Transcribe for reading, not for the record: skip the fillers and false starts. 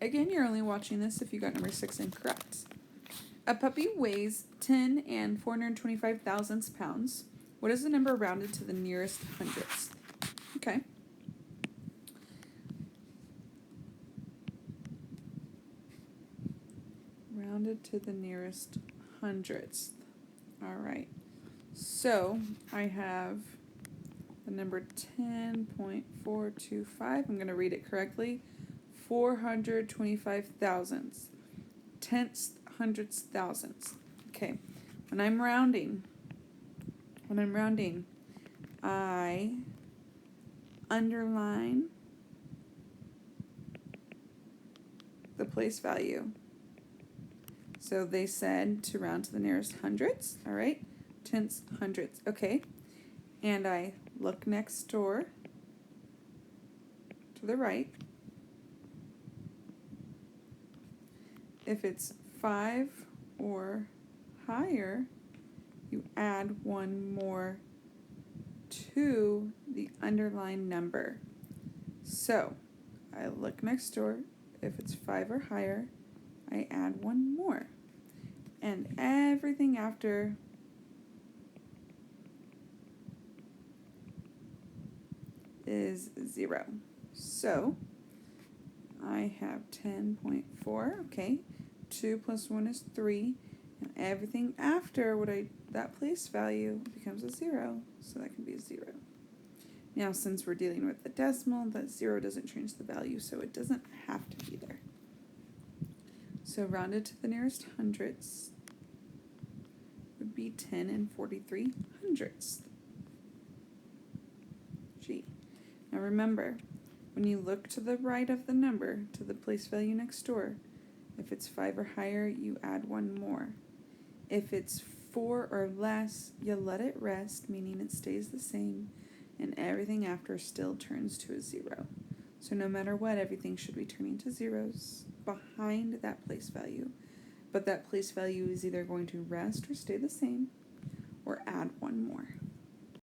Again, you're only watching this if you got number 6 incorrect. A puppy weighs 10 and 425 thousandths pounds. What is the number rounded to the nearest hundredths? Okay. Rounded to the nearest hundredths. All right. So I have the number 10.425. I'm going to read it correctly. 425 thousandths. Tenths, hundredths, thousandths. Okay. When I'm rounding, I underline the place value. So they said to round to the nearest hundredths, all right? Tenths, hundredths, okay. And I look next door to the right. If it's 5 or higher, you add one more to the underlined number. So I look next door. If it's 5 or higher, I add one more. And everything after is 0. So I have 10.4, okay. 2 plus 1 is 3. And everything after that place value becomes a 0, so that can be a 0. Now, since we're dealing with the decimal, that 0 doesn't change the value, so it doesn't have to be there. So rounded to the nearest hundredths would be 10 and 43 hundredths. G. Now remember, when you look to the right of the number, to the place value next door, if it's 5 or higher, you add one more. If it's 4 or less, you let it rest, meaning it stays the same, and everything after still turns to a 0. So no matter what, everything should be turning to zeros behind that place value. But that place value is either going to rest or stay the same, or add one more.